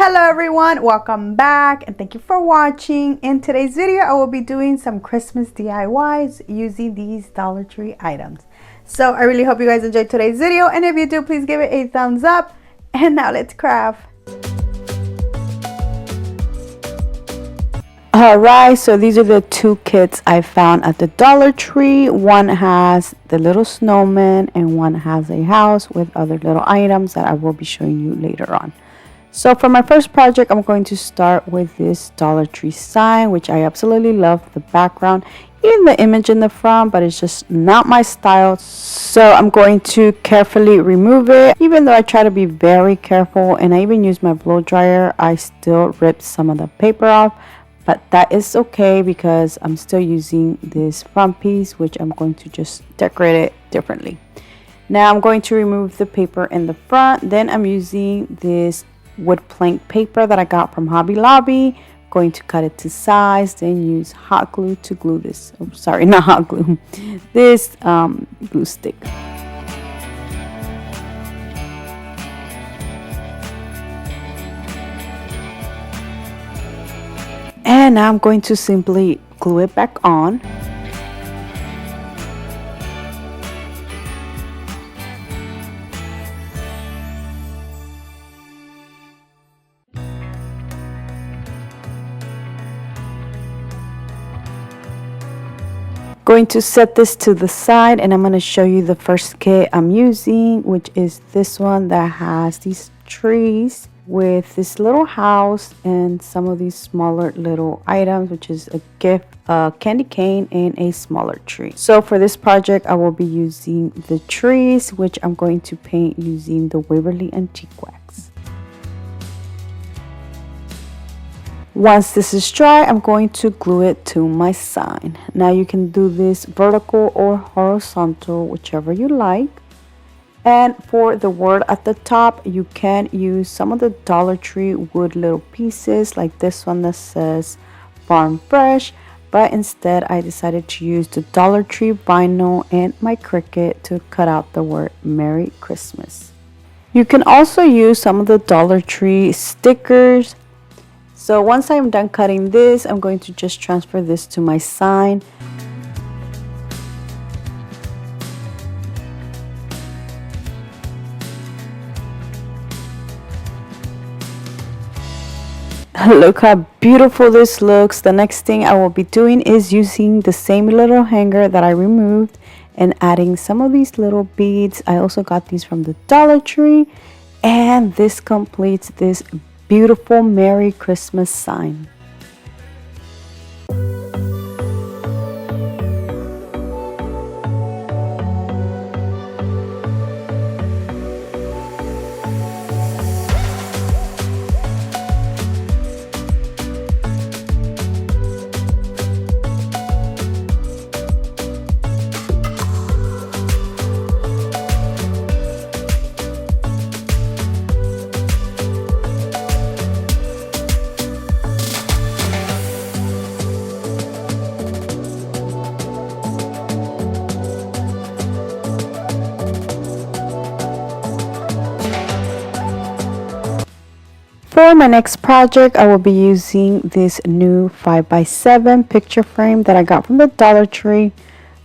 Hello everyone, welcome back and thank you for watching. In today's video I will be doing some Christmas DIYs using these Dollar Tree items. So I really hope you guys enjoyed today's video, and if you do, please give it a thumbs up. And now let's craft. Alright, so these are the two kits I found at the Dollar Tree. One has the little snowman and one has a house with other little items that I will be showing you later on. So for my first project, I'm going to start with this Dollar Tree sign, which I absolutely love the background, even the image in the front, but it's just not my style. So I'm going to carefully remove it. Even though I try to be very careful and I even use my blow dryer, I still ripped some of the paper off. But that is okay because I'm still using this front piece, which I'm going to just decorate it differently. Now I'm going to remove the paper in the front. Then I'm using this wood plank paper that I got from Hobby Lobby. I'm going to cut it to size, then use hot glue to glue this. Oh, sorry, not hot glue. This glue stick. And now I'm going to simply glue it back on. Going to set this to the side, and I'm going to show you the first kit I'm using, which is this one that has these trees with this little house and some of these smaller little items, which is a gift, a candy cane, and a smaller tree. So for this project I will be using the trees, which I'm going to paint using the Waverly Antique Wax. Once this is dry, I'm going to glue it to my sign. Now you can do this vertical or horizontal, whichever you like. And for the word at the top, you can use some of the Dollar Tree wood little pieces, like this one that says Farm Fresh. But instead, I decided to use the Dollar Tree vinyl and my Cricut to cut out the word Merry Christmas. You can also use some of the Dollar Tree stickers. So once I'm done cutting this, I'm going to just transfer this to my sign. Look how beautiful this looks. The next thing I will be doing is using the same little hanger that I removed and adding some of these little beads. I also got these from the Dollar Tree, and this completes this beautiful Merry Christmas sign. For my next project, I will be using this new 5x7 picture frame that I got from the Dollar Tree.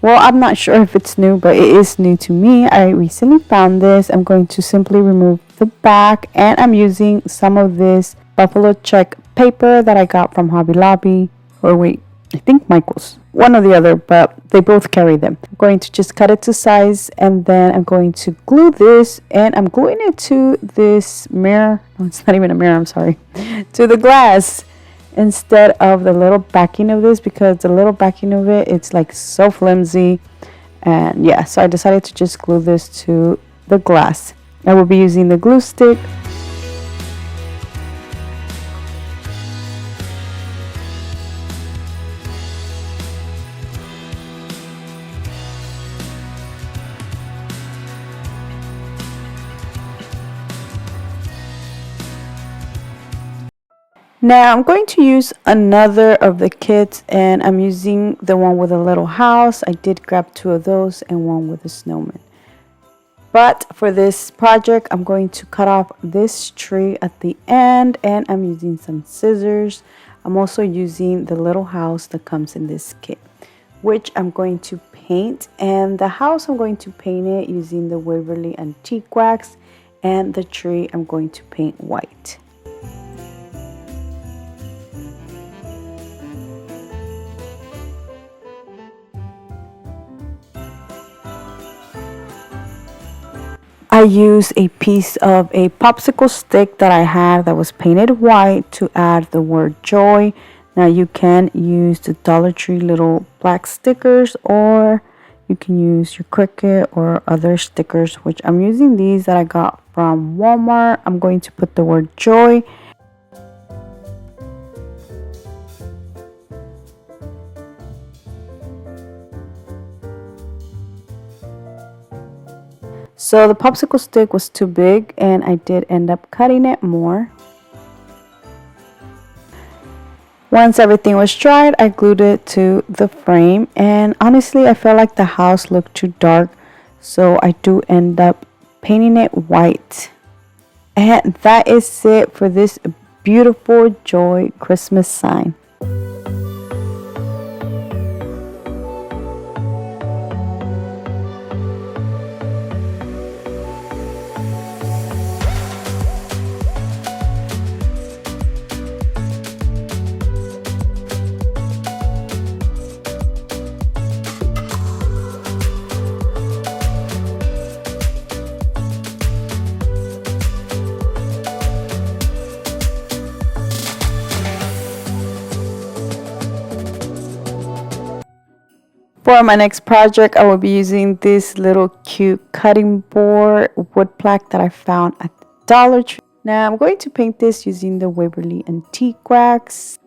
Well, I'm not sure if it's new, but it is new to me. I recently found this. I'm going to simply remove the back, and I'm using some of this buffalo check paper that I got from Hobby Lobby. Or wait, I think Michael's. One or the other, but they both carry them. I'm going to just cut it to size, and then I'm going to glue this, and I'm gluing it to this mirror. No, it's not even a mirror, I'm sorry. To the glass instead of the little backing of this, because the little backing of it, it's like so flimsy. And yeah, so I decided to just glue this to the glass. I will be using the glue stick. Now I'm going to use another of the kits, and I'm using the one with a little house. I did grab two of those and one with a snowman. But for this project, I'm going to cut off this tree at the end, and I'm using some scissors. I'm also using the little house that comes in this kit, which I'm going to paint. And the house, I'm going to paint it using the Waverly Antique Wax, and the tree I'm going to paint white. I used a piece of a popsicle stick that I had that was painted white to add the word joy. Now you can use the Dollar Tree little black stickers, or you can use your Cricut or other stickers, which I'm using these that I got from Walmart. I'm going to put the word joy. So the popsicle stick was too big, and I did end up cutting it more. Once everything was dried, I glued it to the frame, and honestly I felt like the house looked too dark, so I do end up painting it white. And that is it for this beautiful Joy Christmas sign. For my next project, I will be using this little cute cutting board wood plaque that I found at the Dollar Tree. Now I'm going to paint this using the Waverly Antique Wax.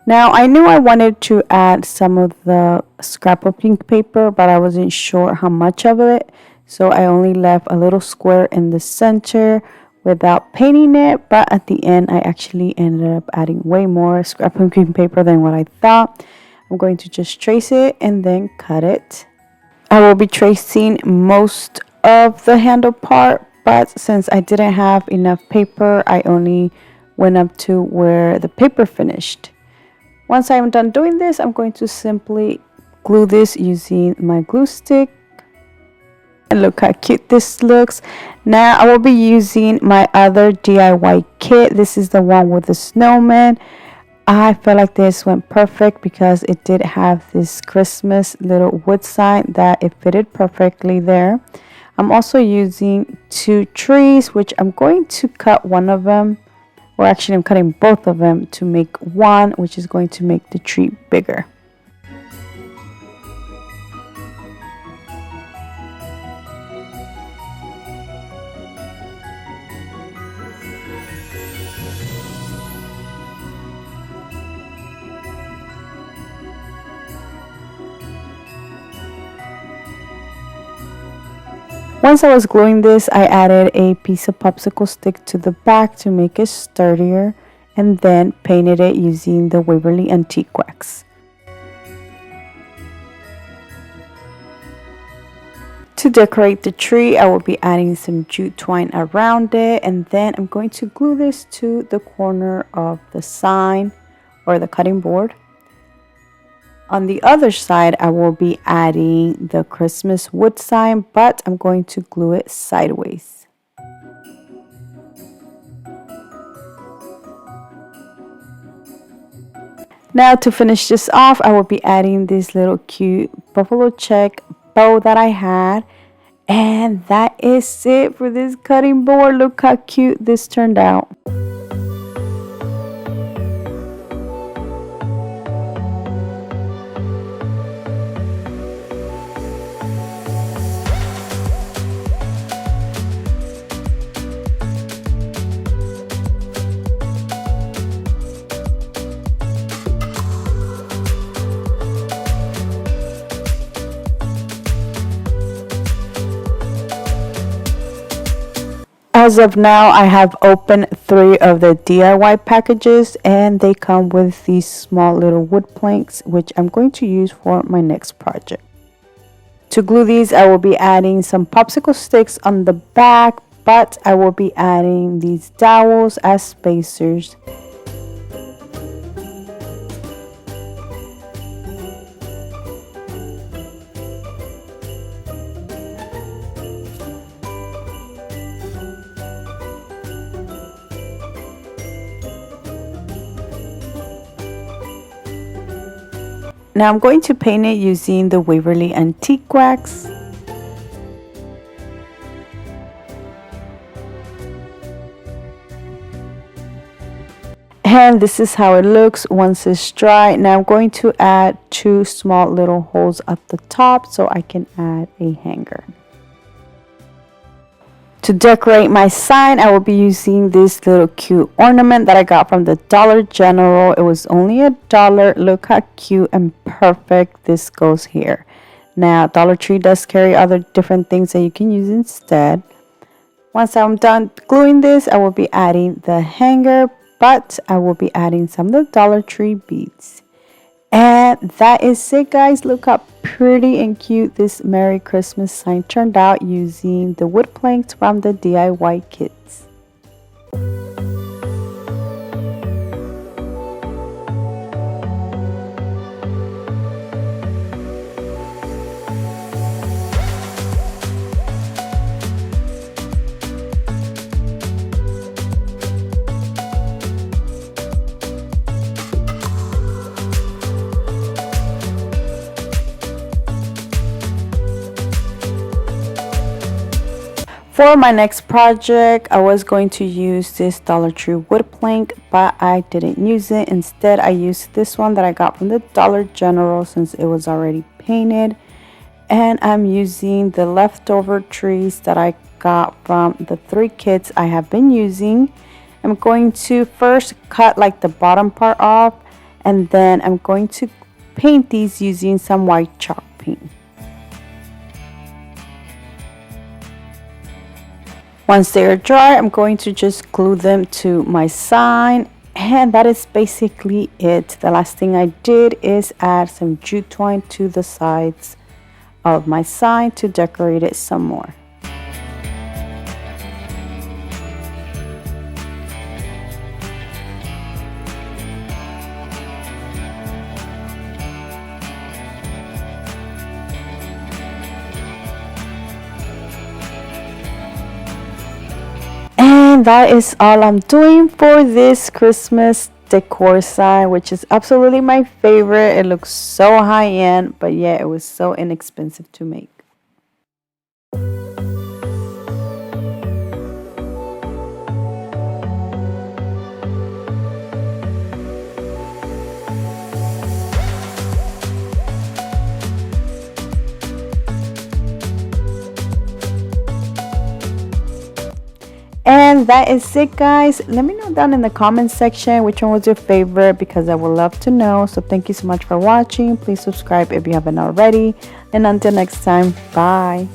Now I knew I wanted to add some of the scrapbooking paper, but I wasn't sure how much of it, so I only left a little square in the center without painting it. But at the end, I actually ended up adding way more scrapbooking paper than what I thought. I'm going to just trace it and then cut it. I will be tracing most of the handle part, but since I didn't have enough paper, I only went up to where the paper finished. Once I'm done doing this, I'm going to simply glue this using my glue stick. And look how cute this looks. Now I will be using my other DIY kit. This is the one with the snowman. I felt like this went perfect because it did have this Christmas little wood sign that it fitted perfectly there. I'm also using 2 trees, which I'm going to cut one of them, or actually I'm cutting both of them to make one, which is going to make the tree bigger. Once I was gluing this, I added a piece of popsicle stick to the back to make it sturdier, and then painted it using the Waverly Antique Wax. To decorate the tree, I will be adding some jute twine around it, and then I'm going to glue this to the corner of the sign or the cutting board. On the other side, I will be adding the Christmas wood sign, but I'm going to glue it sideways. Now to finish this off, I will be adding this little cute buffalo check bow that I had. And that is it for this cutting board. Look how cute this turned out. As of now, I have opened 3 of the DIY packages, and they come with these small little wood planks, which I'm going to use for my next project. To glue these, I will be adding some popsicle sticks on the back, but I will be adding these dowels as spacers. Now I'm going to paint it using the Waverly Antique Wax. And this is how it looks once it's dry. Now I'm going to add 2 small little holes at the top so I can add a hanger. To decorate my sign, I will be using this little cute ornament that I got from the Dollar General. It was only $1. Look how cute and perfect this goes here. Now, Dollar Tree does carry other different things that you can use instead. Once I'm done gluing this, I will be adding the hanger, but I will be adding some of the Dollar Tree beads. And that is it, guys. Look how pretty and cute this Merry Christmas sign turned out using the wood planks from the DIY kits. For my next project, I was going to use this Dollar Tree wood plank, but I didn't use it. Instead, I used this one that I got from the Dollar General since it was already painted. And I'm using the leftover trees that I got from the 3 kits I have been using. I'm going to first cut like the bottom part off, and then I'm going to paint these using some white chalk paint. Once they are dry, I'm going to just glue them to my sign, and that is basically it. The last thing I did is add some jute twine to the sides of my sign to decorate it some more. And that is all I'm doing for this Christmas decor sign, which is absolutely my favorite. It looks so high-end, but yeah, it was so inexpensive to make. And that is it, guys. Let me know down in the comments section which one was your favorite, because I would love to know. So thank you so much for watching. Please subscribe if you haven't already, and until next time, bye.